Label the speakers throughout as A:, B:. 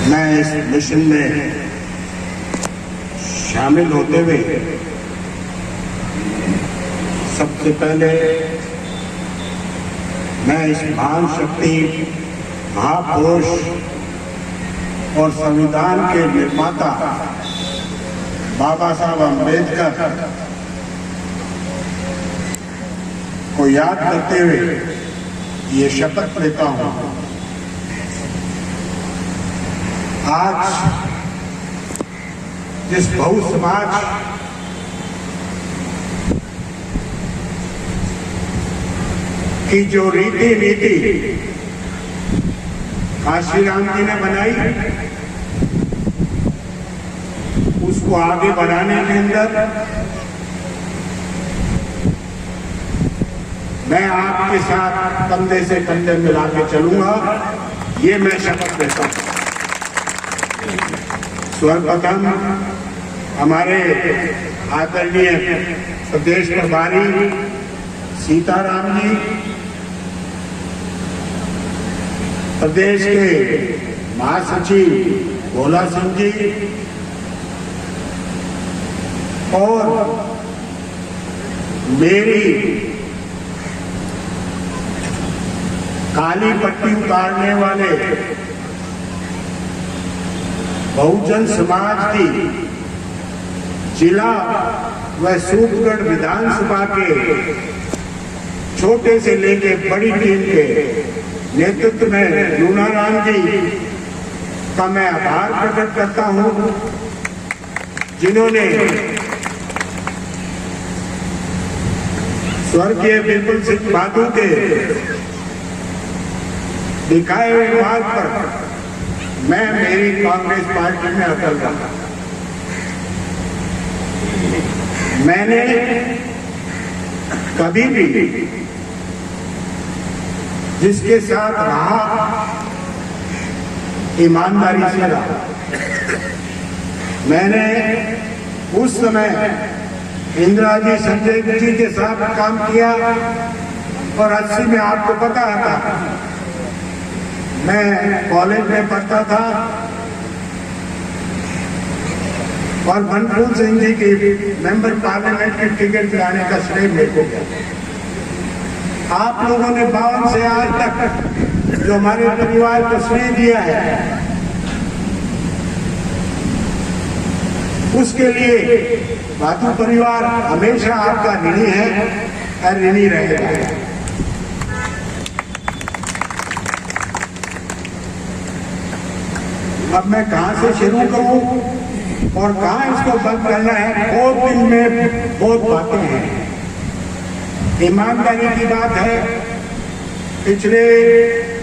A: मैं इस मिशन में शामिल होते हुए सबसे पहले मैं इस महान शक्ति, महापुरुष और संविधान के निर्माता बाबा साहब अम्बेडकर को याद करते हुए ये शपथ लेता हूं, आज जिस बहु समाज की जो रीति नीति काशी राम जी ने बनाई, उसको आगे बढ़ाने के अंदर मैं आपके साथ कंधे से कंधे मिला के चलूंगा, ये मैं शपथ लेता हूं। सर्वप्रथम हमारे आदरणीय प्रदेश प्रभारी सीताराम जी, प्रदेश के महासचिव भोला सिंह जी और मेरी काली पट्टी उतारने वाले बहुजन समाज की जिला व सूरतगढ़ विधानसभा के छोटे से लेके बड़ी टीम के नेतृत्व में लूनाराम जी का मैं आभार प्रकट करता हूं, जिन्होंने स्वर्गीय विपुल सिंह बहादुर के दिखाए हुए मार्ग पर मैं मेरी कांग्रेस पार्टी में अटल रहा। मैंने कभी भी जिसके साथ रहा ईमानदारी से रहा। मैंने उस समय इंदिरा जी, संजय जी के साथ काम किया और 80 में आपको पता था मैं कॉलेज में पढ़ता था और मनमोहन सिंह जी की मेंबर पार्लियामेंट की टिकट दिलाने का श्रेय मेरे को गया। आप लोगों ने 52 से आज तक जो हमारे परिवार को श्रेय दिया है, उसके लिए बहादुर परिवार हमेशा आपका ऋणी है और ऋणी रहेगा। अब मैं कहां से शुरू करूं और कहां इसको बंद करना है? बहुत दिन में बहुत बातें हैं। ईमानदारी की बात है। पिछले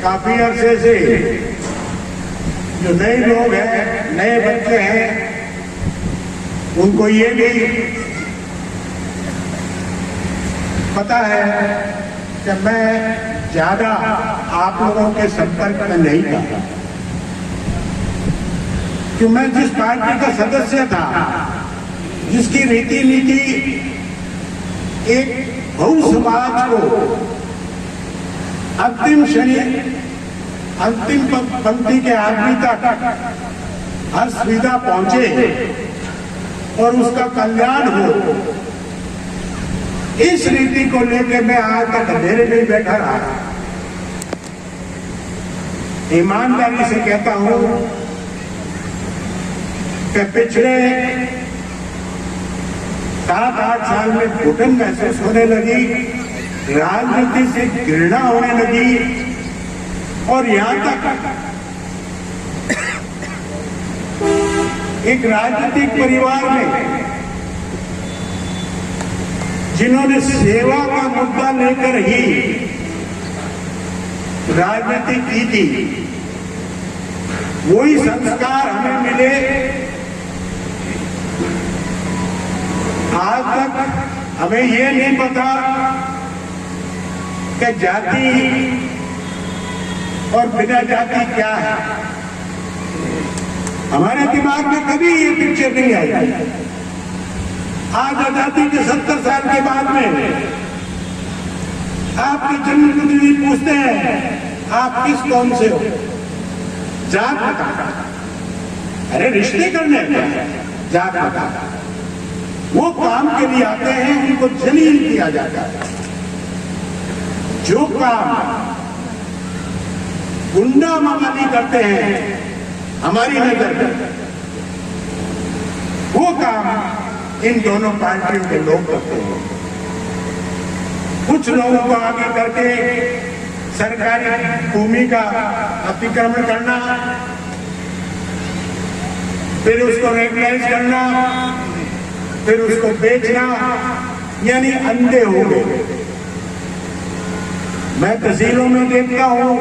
A: काफी अरसे से जो नए लोग हैं, नए बच्चे हैं, उनको ये भी पता है कि मैं ज्यादा आप लोगों के संपर्क में नहीं था, कि मैं जिस पार्टी का सदस्य था, जिसकी रीति नीति एक बहु समाज को अंतिम क्षण, अंतिम पंक्ति के आदमी तक हर सुविधा पहुंचे और उसका कल्याण हो, इस रीति को लेकर मैं आज तक अंधेरे में बैठा रहा। ईमानदारी से कहता हूं कि पिछले 7-8 साल में घुटन महसूस होने लगी, राजनीति से घृणा होने लगी और यहां तक एक राजनीतिक परिवार में जिन्होंने सेवा का मुद्दा लेकर ही राजनीति की थी, वही संस्कार हमें मिले। आज तक हमें ये नहीं पता कि जाति और बिना जाति क्या है। हमारे दिमाग में कभी ये पिक्चर नहीं आई। आज आजादी के 70 साल के बाद में आपके जन्म कुंडली पूछते हैं आप किस कौम से हो, जात बता, अरे रिश्ते करने जात पता, वो काम के लिए आते हैं, उनको जलील किया जाता है। जो काम गुंडा मवाली करते हैं हमारी नजर में, वो काम इन दोनों पार्टियों के लोग करते हैं। कुछ लोगों को आगे करके सरकारी भूमि का अतिक्रमण करना, फिर उसको रेगुलाइज करना, फिर उसको बेचना, यानी अंधे हो गए। मैं तहसीलों में देखता हूं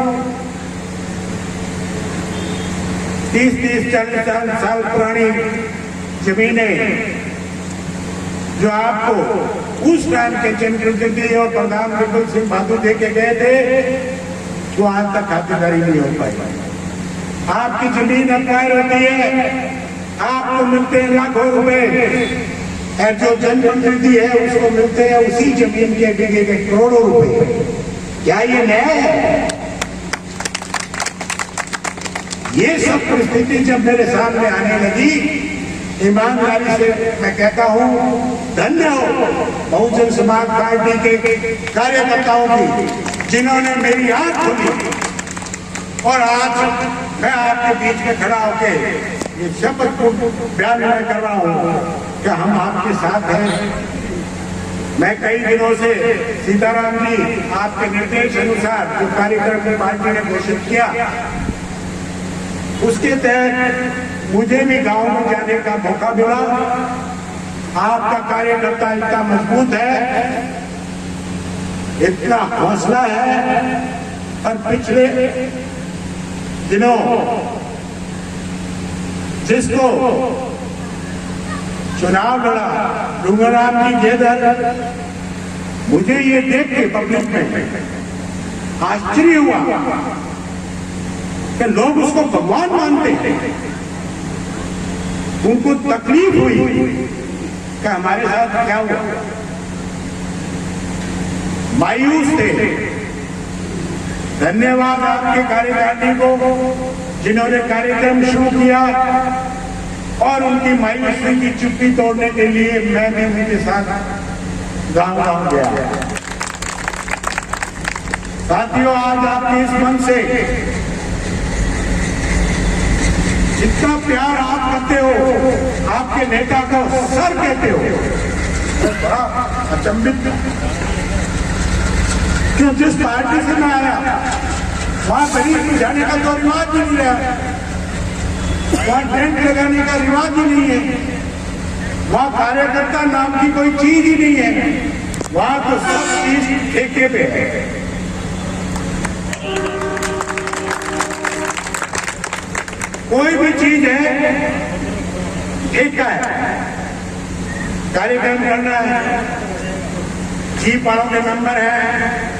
A: 30-30, 40 साल पुरानी जमीनें जो आपको उस टाइम के जनप्रतिनिधि और प्रधान विपुल सिंह बादू दे के गए थे, वो आज तक खातिरदारी नहीं हो पाई। आपकी जमीन अक्वायर होती है, आपको मिलते हैं लाखों रुपए, और जो जनप्रतिनिधि है उसको मिलते हैं उसी जमीन के बिके के करोड़ों रुपए। क्या ये न्याय है? ये सब परिस्थिति जब मेरे सामने आने लगी, ईमानदारी से मैं कहता हूं, धन्य हो बहुजन समाज पार्टी के कार्यकर्ताओं की, जिन्होंने मेरी आंख खोली और आज मैं आपके बीच में खड़ा होकर ये शपथ को बयान कर रहा हूं कि हम आपके साथ हैं। मैं कई दिनों से सीताराम जी आपके निर्देश अनुसार जो कार्यक्रम पार्टी ने घोषित किया, उसके तहत मुझे भी गांव में जाने का मौका मिला। आपका कार्यकर्ता इतना मजबूत है, इतना हौसला है, और पिछले दिनों जिसको चुनाव लड़ा डूंगरराम जी गेदर, मुझे ये देख के पब्लिक में आश्चर्य हुआ कि लोग उसको भगवान मानते हैं। उनको तकलीफ हुई कि हमारे साथ क्या हुआ, मायूस थे। धन्यवाद आपके कार्यकारिणी को जिन्होंने कार्यक्रम शुरू किया, और उनकी मायूसी की चुप्पी तोड़ने के लिए मैं भी उनके साथ गांव गया। साथियों, आज आपके इस मन से जितना प्यार आप करते हो, आपके नेता को सर कहते हो, तो बड़ा अचंभित क्यों। जिस पार्टी से मैं आया वहां गरीब जाने का तो रिवाज भी नहीं रहा, वहां टेंट लगाने का रिवाज ही नहीं है, वहां कार्यकर्ता नाम की कोई चीज ही नहीं है, वहां तो सब चीज ठेके पे है। कोई भी चीज है ठेका है, कार्यक्रम करना है, जीप वालों के नंबर है,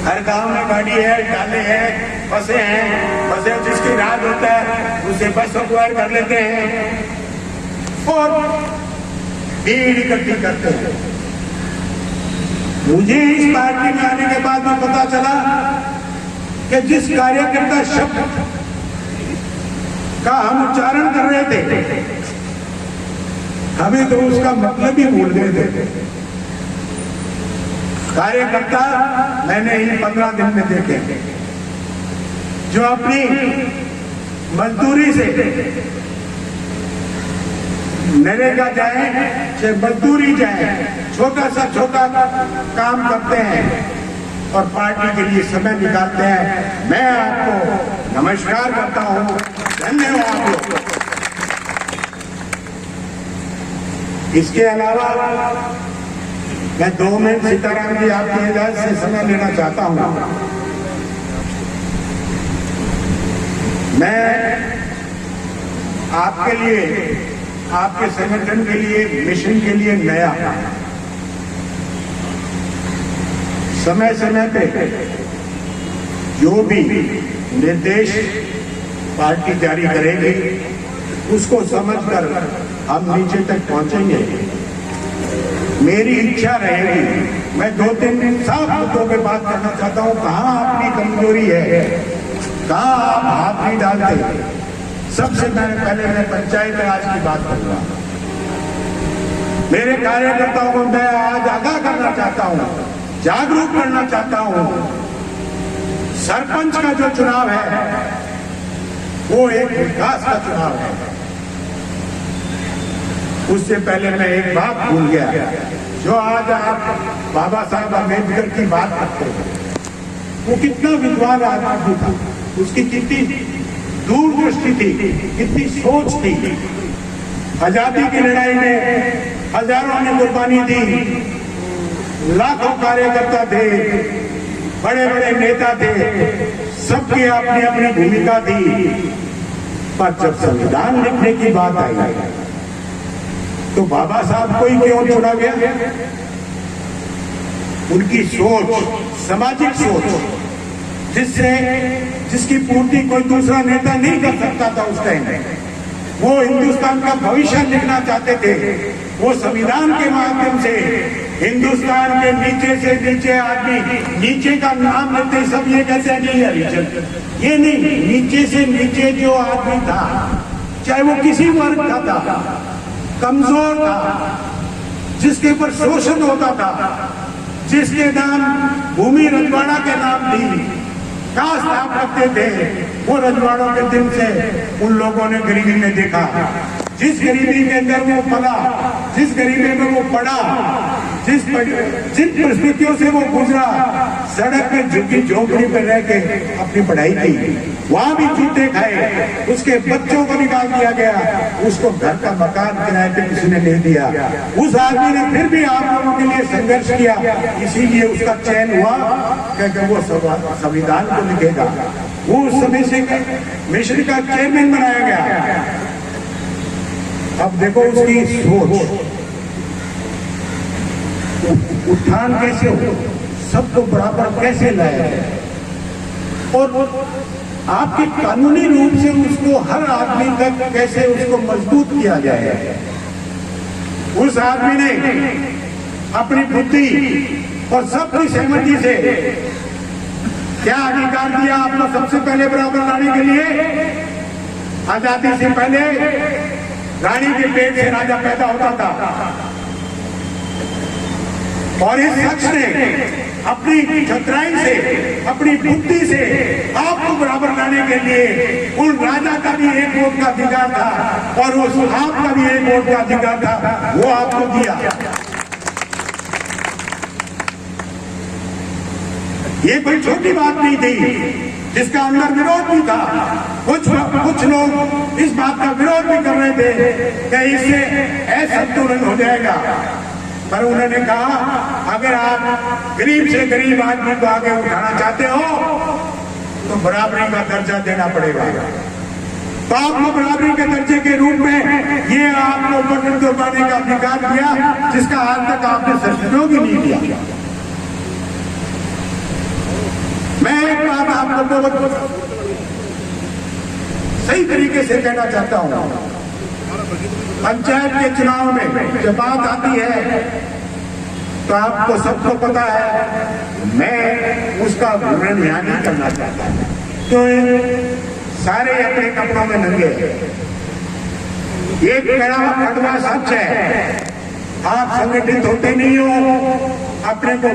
A: हर गांव में गाड़ी है, डाले हैं, बसें हैं, बसें जिसकी रात होता है उसे बस अक्वायर कर लेते हैं और भीड़ इकट्ठी करते हैं। मुझे इस पार्टी में आने के बाद में पता चला कि जिस कार्यकर्ता शब्द का हम उच्चारण कर रहे थे, हमें तो उसका मतलब ही भूल गए थे। कार्यकर्ता मैंने इन 15 दिन में देखे जो अपनी मजदूरी से नरेगा जाए चाहे मजदूरी जाए, छोटा सा छोटा काम करते हैं और पार्टी के लिए समय निकालते हैं। मैं आपको नमस्कार करता हूं, धन्यवाद। इसके अलावा मैं 2 मिनट सीताराम जी आपकी इजाजत से समय लेना चाहता हूं। मैं आपके लिए, आपके संगठन के लिए, मिशन के लिए नया, समय समय पे जो भी निर्देश पार्टी जारी करेगी उसको समझकर हम नीचे तक पहुंचेंगे। मेरी इच्छा रहेगी, मैं 2-3 साफ मुद्दों पे बात करना चाहता हूं। कहां आपकी कमजोरी है, कहां आप हाथ नहीं डालते, सबसे पहले मैं पंचायत राज की बात करूंगा। मेरे कार्यकर्ताओं को मैं आज आगाह करना चाहता हूं, जागरूक करना चाहता हूं। सरपंच का जो चुनाव है वो एक विकास का चुनाव है। उससे पहले मैं एक बात भूल गया, जो आज आप बाबा साहब अम्बेडकर की बात करते हैं, वो कितना विद्वान आदमी था, उसकी कितनी दूरदृष्टि थी, कितनी सोच थी। आजादी की लड़ाई में हजारों ने कुर्बानी दी, लाखों कार्यकर्ता थे, बड़े बड़े नेता थे, सबकी अपनी अपनी भूमिका थी। पर जब संविधान लिखने की बात आई तो बाबा साहब को ही क्यों चुना गया? उनकी सोच, सामाजिक सोच, जिसकी पूर्ति कोई दूसरा नेता नहीं कर सकता था उस टाइम में। वो हिंदुस्तान का भविष्य लिखना चाहते थे। वो संविधान के माध्यम से हिंदुस्तान के नीचे से नीचे आदमी, नीचे का नाम लेते सब ये कहते हैं नहीं हरिजन, ये नहीं, नीचे से नीचे जो आदमी था, चाहे वो किसी वर्ग का था, कमजोर था, जिसके ऊपर शोषण होता था, जिसके नाम भूमि रजवाड़ा के नाम थी, कास्ट आप करते थे, वो रजवाड़ों के दिन से उन लोगों ने गरीबी में देखा। जिस गरीबी के अंदर वो पला, जिस गरीबी में वो पड़ा, जिन परिस्थितियों से वो गुजरा, सड़क पे झुकी झोंपड़ी पे रह के अपनी पढ़ाई की, वहां भी जूते खाए, उसके बच्चों को निकाल दिया गया, उसको घर का मकान किराए पे किसी ने नहीं दिया। उस आदमी ने फिर भी आप लोगों के लिए संघर्ष किया, इसीलिए उसका चयन हुआ कि वो संविधान को लिखेगा। वो उस समय से मिशन का चेयरमैन बनाया गया। अब देखो उसकी सोच, उत्थान कैसे हो, सबको बराबर कैसे लाया जाए, और आपके कानूनी रूप से उसको हर आदमी तक कैसे उसको मजबूत किया जाए। उस आदमी ने अपनी बुद्धि और सबकी सहमति से क्या अधिकार दिया आपको? सबसे पहले बराबर लाने के लिए, आजादी से पहले रानी के पेट से राजा पैदा होता था, और इस शख्स ने अपनी चतुराई से, अपनी बुद्धि से आपको बराबर लाने के लिए, उन राजा का भी एक वोट का अधिकार था और उस आपका भी एक वोट का अधिकार था, वो आपको दिया। ये कोई छोटी बात नहीं थी, जिसका अंदर विरोध भी था। कुछ लोग इस बात का विरोध भी कर रहे थे कि इससे असंतुलन हो जाएगा, पर उन्होंने कहा अगर आप गरीब से गरीब आदमी को आगे उठाना चाहते हो तो बराबरी का दर्जा देना पड़ेगा। तो आपको बराबरी के दर्जे के रूप में ये आपको बटन दबाने का अधिकार दिया, जिसका आज तक आपने सदस्यों भी नहीं दिया। मैं एक बात आपको बहुत सही तरीके से कहना चाहता हूं। पंचायत के चुनाव में जब बात आती है तो आपको सबको पता है, मैं उसका वर्णन यहाँ नहीं करना चाहता। तो सारे अपने कपड़ों में नंगे, एक कड़वा सच है, आप संगठित होते नहीं हो, अपने को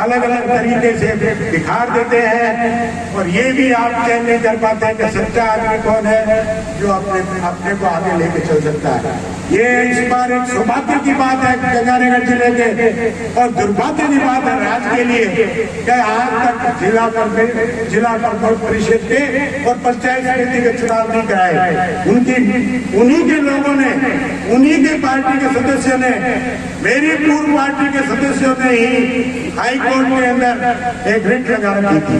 A: अलग अलग तरीके से दिखार देते हैं, और ये भी आप चयन नहीं कर पाते कि सच्चा आदमी कौन है जो अपने को आगे लेके चल सकता है। ये इस बार एक सौभाग्य की बात है गंगानगर जिले के, और दुर्भाग्य की बात है राज्य के लिए कि आज तक जिला परिषद के और पंचायत समिति के चुनाव नहीं कराए। उन्हीं के लोगों ने, उन्हीं के पार्टी के सदस्यों ने, मेरी पूर्व पार्टी के सदस्यों ने ही हाई कोर्ट के अंदर एक रिट लगा रखी थी,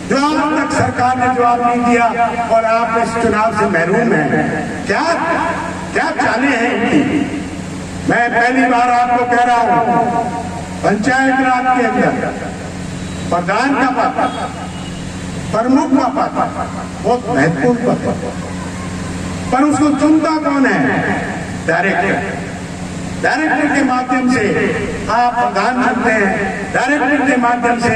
A: जो आज तक सरकार ने जवाब नहीं दिया, और आप इस चुनाव से महरूम हैं। क्या चालें हैं इनकी? मैं पहली बार आपको कह रहा हूं, पंचायत राज के अंदर प्रधान का पद, प्रमुख का पद बहुत महत्वपूर्ण पद है, पर उसको चुनता कौन है? डायरेक्टर। डायरेक्टर के माध्यम से आप प्रधान चुनते हैं, डायरेक्टर के माध्यम से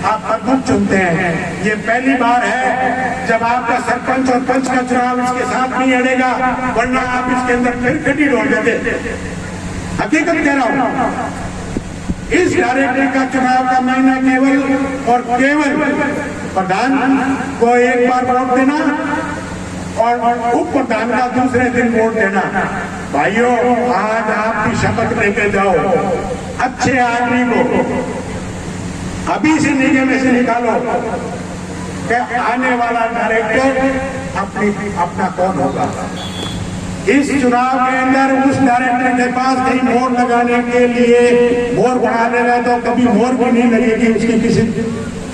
A: आप प्रमुख चुनते हैं। ये पहली बार है जब आपका सरपंच और पंच का चुनाव इसके साथ नहीं लड़ेगा, वरना आप इसके अंदर फिर खड़ी ढोल देते। हकीकत कह रहा हूं, इस डायरेक्टर का चुनाव का महीना केवल और केवल प्रधान को एक बार वोट देना और उप प्रधान का दूसरे दिन वोट देना। भाइयों, आज आपकी शपथ लेके जाओ, अच्छे आदमी को अभी से निगम में से निकालो कि आने वाला डायरेक्टर अपना कौन होगा। इस चुनाव के अंदर उस डायरेक्टर के पास कहीं मोहर लगाने के लिए मोहर बढ़ा देगा तो कभी मोहर भी नहीं लगेगी, उसकी किसी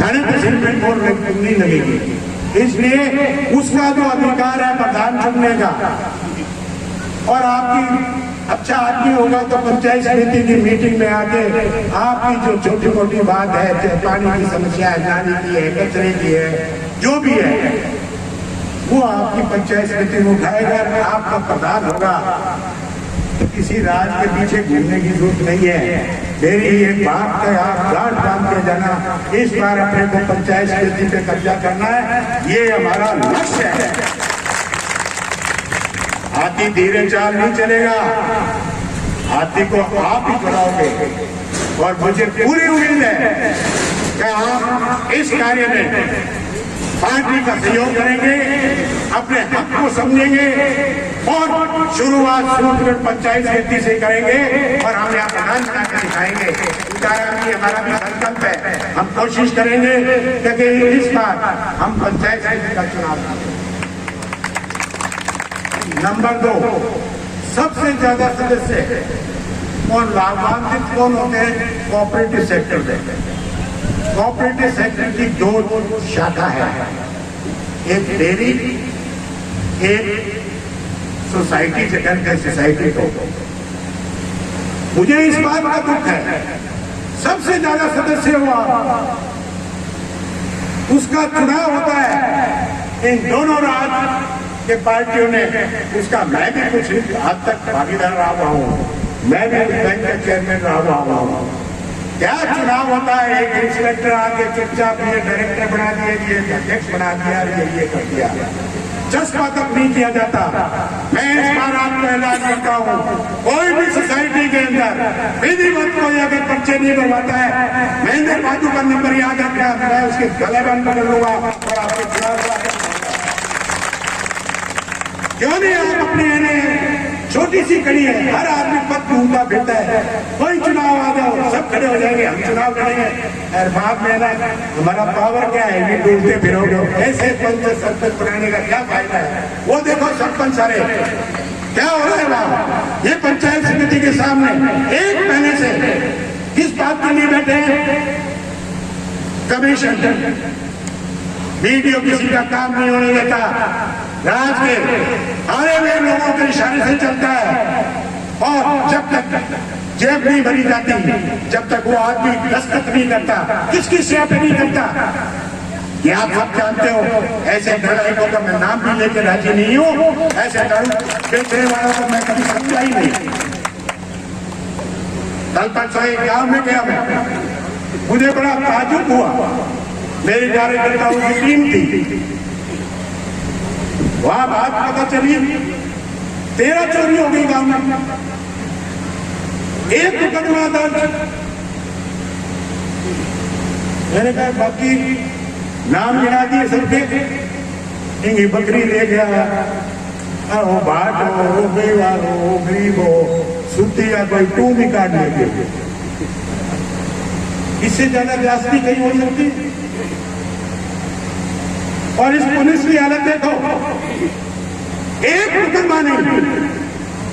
A: थाने तहसील में मोहर नहीं लगेगी। इसलिए उसका जो अधिकार है प्रधान चुनने का, और आपकी अच्छा आदमी होगा तो पंचायत समिति की मीटिंग में आके आपकी जो छोटी मोटी बात है, चाहे पानी की समस्या है, नाली की है, कचरे की है, जो भी है, वो आपकी पंचायत समिति में उठाएगा। आपका प्रधान होगा तो किसी राज के पीछे घूमने की जरूरत नहीं है। मेरी एक बात है, आप गांठ बांध के जाना, इस बार अपने को पंचायत समिति पे कब्जा करना है, ये हमारा लक्ष्य है। हाथी धीरे चाल नहीं चलेगा, हाथी को आप ही चलाओगे। और मुझे पूरी उम्मीद है कि आप इस कार्य में पार्टी का सहयोग करेंगे, अपने हक को समझेंगे और शुरुआत सूत्रगढ़ पंचायत समिति से करेंगे और हम यहाँ प्रधान बना के दिखाएंगे। हमारा भी संकल्प है, हम कोशिश करेंगे कि इस बार हम पंचायत समिति का चुनाव करें। नंबर 2, सबसे ज्यादा सदस्य और लाभान्वित कौन होते हैं? कोऑपरेटिव सेक्टर में। कोऑपरेटिव सेक्टर की 2 शाखा है, एक डेयरी, एक सोसाइटी से करके सोसाइटी को। मुझे इस बात का दुख है, सबसे ज्यादा सदस्य हुआ उसका चुनाव होता है इन दोनों राज्य के पार्टियों ने। उसका मैं भी कुछ हद तक भागीदार रहा हूं, मैं भी बैंक का चेयरमैन रहा हूं। क्या चुनाव होता है, एक इंस्पेक्टर आके चुपचाप ये डायरेक्टर बना दिया, ये अध्यक्ष बना दिया, ये कर दिया, चस्पा तक नहीं किया जाता। मैं इस बार आपको ऐलान करता हूँ, कोई भी सोसाइटी के अंदर विधिवत कोई अगर पर्चे नहीं बनवाता है, महेंद्र बाजू का नंबर याद रखना, मैं उसके गले बंद कर लूंगा और आपके खिलाफ। क्यों नहीं आप अपने छोटी सी कड़ी है, हर आदमी पद ढूंढता फिरता है, कोई चुनाव आ जाओ सब खड़े हो जाएंगे, हम चुनाव लड़ेंगे। और बाद में ना हमारा पावर क्या है, ये ढूंढते फिरोगे, ऐसे पंच सरपंच बनाने का क्या फायदा है? वो देखो सरपंच सारे क्या हो रहा है वहां, ये पंचायत समिति के सामने 1 महीने से किस बात के लिए बैठे हैं? कमीशन, वीडियो किसी का काम नहीं होने देता, राज के आने हुए लोगों के इशारे से चलता है। और जब तक जेब नहीं भरी जाती, जब तक वो आदमी दस्तखत नहीं करता, किसकी सेवा पे नहीं करता, ये आप सब जानते हो। ऐसे नालायकों का मैं नाम भी लेकर राजी नहीं हूं, ऐसे दारू बेचने वालों को मैं कभी समझा ही नहीं। कल परसों एक गांव में गया मैं, मुझे बड़ा ताजुब हुआ, मेरी कार्यकर्ताओं की टीम थी, वहां बात पता चली 13 चोरी हो गई गांव में, 1 मुकदमा दर्ज। मैंने कहा बाकी नाम गिना दिए सबके, इंगी बकरी ले गया, वो बाट हो, वो बेवार हो, वो गरीब हो, सुती या कोई टूम ही काट लेते। इससे ज्यादा जास्ती कहीं हो सकती। और इस पुलिस की हालत देखो, 1 मुकदमा नहीं।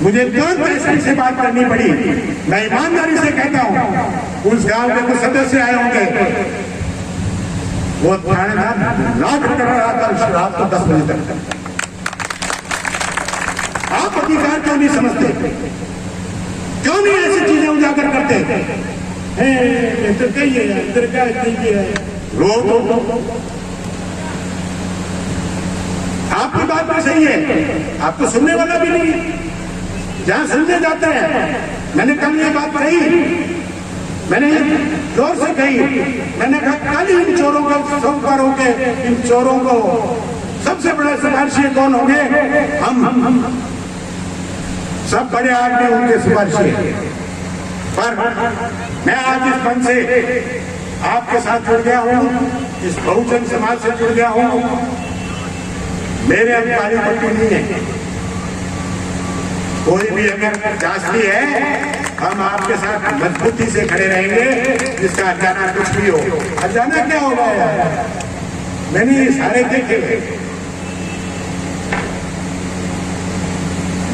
A: मुझे तुरंत एसपी से बात करनी पड़ी। मैं ईमानदारी से कहता हूं, उस गांव के कुछ सदस्य आए होंगे, वो थानेदार नाक कर रहा था रात को 10 बजे तक। आप अधिकार क्यों नहीं समझते? क्यों नहीं ऐसी चीजें उजागर करते? इधर कहिए, इधर क्या है, लोग आपकी बात भी सही है, आपको सुनने वाला भी नहीं। जहां सुनने जाते हैं मैंने कल ये बात कही, मैंने जोर से कही, मैंने कहा कल इन चोरों को सौकारों के, इन चोरों को सबसे बड़े सिफारिशी कौन होंगे? हम सब बड़े आदमी उनके सिफारिशी हैं। पर मैं आज इस मंच से आपके साथ जुड़ गया हूं, इस बहुजन समाज से जुड़ गया हूं। मेरे अब काली पट्टी नहीं है, कोई भी अगर जांचती है हम आपके साथ मजबूती से खड़े रहेंगे, जिसका अचानक कुछ भी हो। अचानक क्या होगा यार, मैंने ये सारे देखे।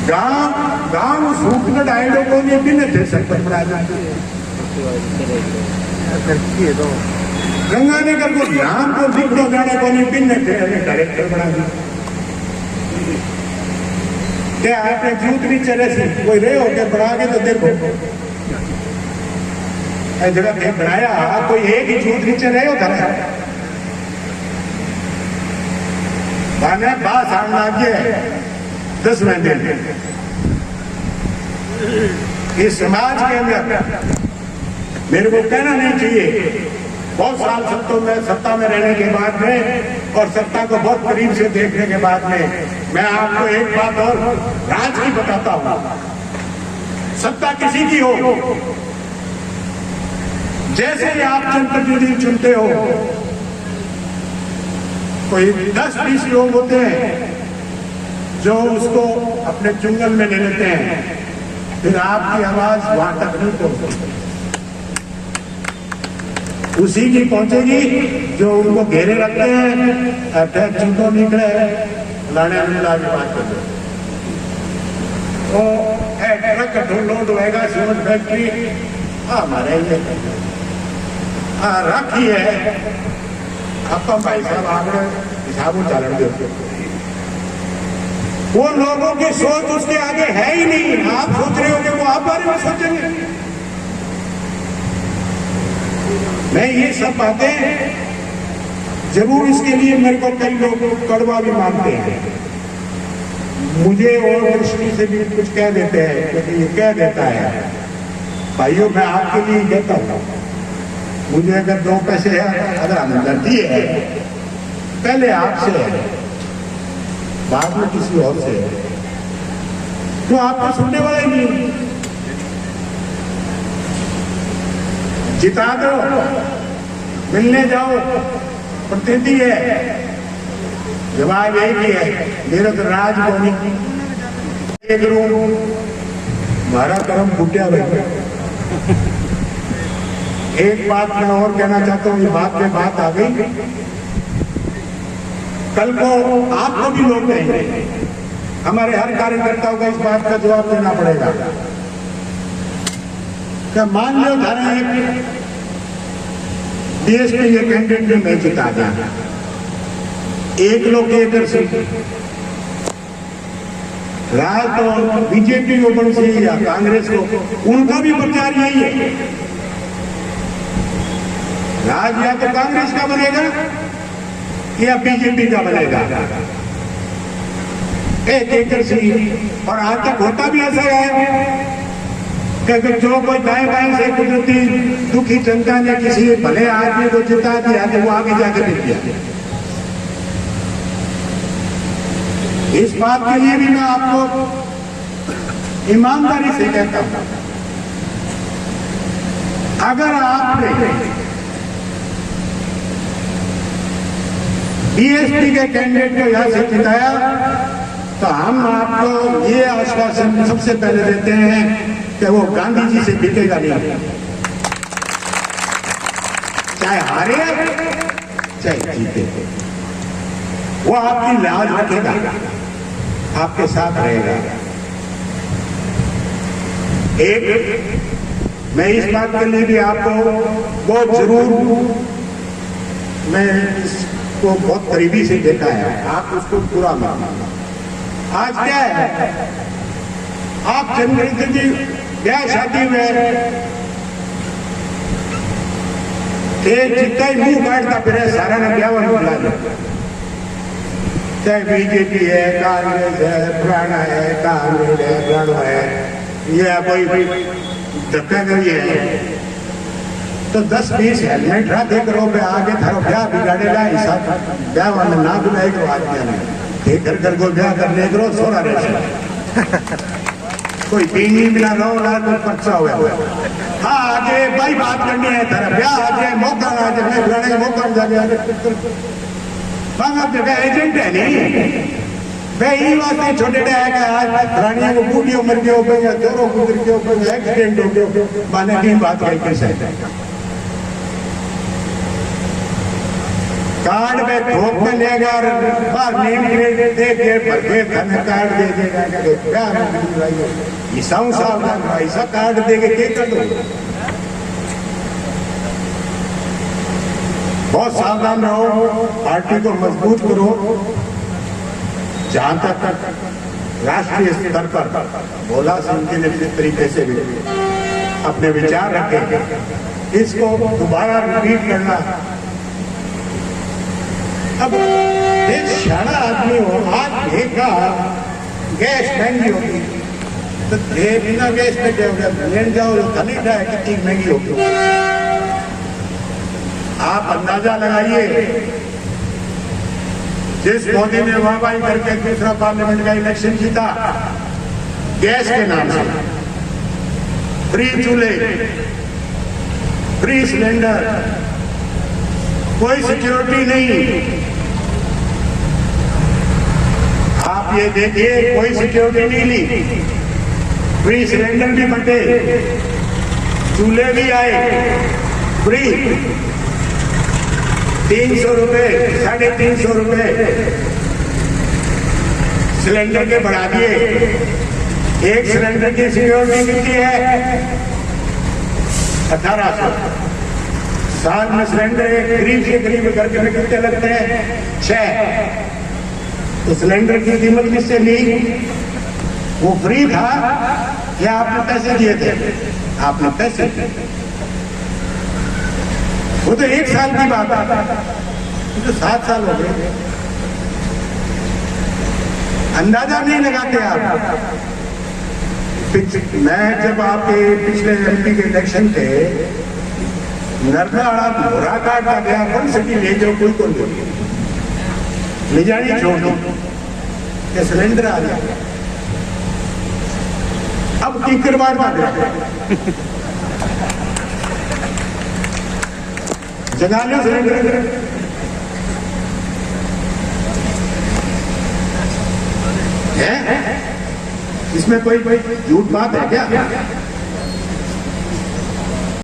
A: गांव सूखने डायडों को ये भी नहीं दे सकते। गंगानगर को नाम को दिखो जाने को नहीं भी नहीं थे, डायरेक्टर बना दिया। क्या आपने जूत नहीं चले सी कोई रहे हो क्या? बढ़ा के तो देखो जगह पे बनाया, कोई एक ही जूत नीचे रहे हो धरा बाने बात सामने आ गया 10 महीने। इस समाज के अंदर मेरे को कहना नहीं चाहिए, बहुत साल सत्ता में रहने के बाद में और सत्ता को बहुत करीब से देखने के बाद में मैं आपको एक बात और राज की बताता हूं। सत्ता किसी की हो, जैसे ही आप जनप्रतिनिधि चुनते हो, कोई 10-20 लोग होते हैं जो उसको अपने चुंगल में ले लेते हैं, फिर आपकी आवाज वहां तक नहीं पहुंचती। उसी की पहुंचेगी जो उनको घेरे रखते हैं, अटैक चुनतो निकले लाने मिला की बात कर लो। वो ट्रक लोड होएगा सीमेंट फैक्ट्री हमारे ये रखी है, आपका भाई साहब आगे हिसाब चालन दो। वो लोगों की सोच उसके आगे है ही नहीं। आप सोच रहे हो कि वो आप बारे में सोचेंगे? मैं ये सब बातें जरूर, इसके लिए मेरे को कई लोग कड़वा भी मानते हैं, मुझे और दृष्टि से भी कुछ कह देते हैं, क्योंकि ये कह देता है भाइयों मैं आपके लिए कहता हूं, मुझे अगर 2 पैसे है, अगर हमदर्दी है पहले आपसे है, बाद में किसी और से है, तो आपको सुनने वाला ही नहीं। जिता दो, मिलने जाओ, प्रतिनिधि है, जवाब एक ही है, मेरा तो राज को नहीं। एक रूम हमारा कर्म फूटिया भाई। एक बात मैं और कहना चाहता हूं, ये बात पे बात आ गई, कल को आपको भी लोग कहेंगे, हमारे हर कार्यकर्ताओं का इस बात का जवाब देना पड़ेगा। क्या मान लो धारा एक देश के ये कैंडिडेट ने मैं जिता दिया, 1 लोकसभा सीट, राज तो बीजेपी को बन सी या कांग्रेस को, उनका भी प्रचार यही है, राज या तो कांग्रेस का बनेगा या बीजेपी का बनेगा, 1 एकड़ सीट। और आज तक होता भी ऐसा है कि जो कोई दाएं बाएं से कुदरती दुखी जनता ने किसी भले आदमी को जिता दिया तो वो आगे जाके मिल गया। इस बात के लिए भी मैं आपको ईमानदारी से कहता हूं, अगर आपने बीएसपी के कैंडिडेट को यहां से जिताया तो हम आपको ये आश्वासन सबसे पहले देते हैं कि वो गांधी जी से बिकेगा नहीं, चाहे हारे चाहे जीते, वो आपकी लाज रखेगा, आपके साथ रहेगा। एक मैं इस बात के लिए भी आपको बहुत जरूर, मैं इसको बहुत करीबी से देखा है, आप उसको पूरा मानना। आज क्या है, आप जनप्रतिनिधि ब्याह शादी में जितना ही मुंह काटता फिर सारा ने ब्याह में बुला दिया, चाहे बीजेपी है, कांग्रेस है, पुराना है, कांग्रेस है, पुराना है, ये कोई धक्का गई है तो 10-20 हेलमेट रहा देख रो पे आगे थारो ब्याह बिगाड़ेगा हिसाब ब्याह वाले ना बुलाए करो आदमी ने ठीक कर को ब्याह करने करो सोरा रहे कोई पीन नहीं मिला रहो ना कोई पर्चा हुआ हाँ आगे भाई बात करनी है थारा ब्याह आगे मौका ना आगे मैं बुलाने का मौका जाके आगे मांगा जगह एजेंट है नहीं भाई ये वास्ते छोटे है आज रानियों को बूढ़ी उम्र के ऊपर या चोरों को उम्र के ऊपर एक्सीडेंट हो गया माने की बात कही कैसे कार्ड में ठोक में लेगा और बाहर नेम प्लेट दे के भर के धन कार्ड दे देगा क्या ऐसा सावधान ऐसा कार्ड दे के क्या कर दो बहुत सावधान रहो पार्टी को मजबूत करो जहां तक राष्ट्रीय स्तर पर भोला सिंह के लिए तरीके से भी अपने विचार रखें इसको दोबारा रिपीट करना अब एक शाणा आदमी हो आज देखा गैस महंगी होगी तो बिना गैस पे क्या होगा लेन जाओ धनी है कितनी महंगी होगी आप अंदाजा लगाइए जिस मोदी ने वाहवाही करके दूसरा पार्लियामेंट का इलेक्शन जीता गैस के नाम से फ्री चूल्हे फ्री सिलेंडर कोई सिक्योरिटी नहीं आप ये देखिए कोई सिक्योरिटी नहीं ली फ्री सिलेंडर भी बंटे चूल्हे भी आए फ्री 300 रुपए 350 रुपए सिलेंडर के बढ़ा दिए एक सिलेंडर की सिक्योरिटी कितनी है 1800 साल में सिलेंडर एक गरीब से गरीब घर में कितने लगते हैं 6 तो सिलेंडर की कीमत किससे ली वो फ्री था या आपने पैसे दिए थे आपने पैसे वो तो 1 साल की बात है तो 7 साल हो गए अंदाजा नहीं लगाते आप मैं जब आपके पिछले एमपी के इलेक्शन थे नरनाड़ा घोड़ा काटा गया कौन सिटी ले जाओ कोई कौन ले जानी छोड़ दो ये सिलेंडर आ गया अब कीकर बार जगा लो सिलेंडर है इसमें कोई झूठ बात है क्या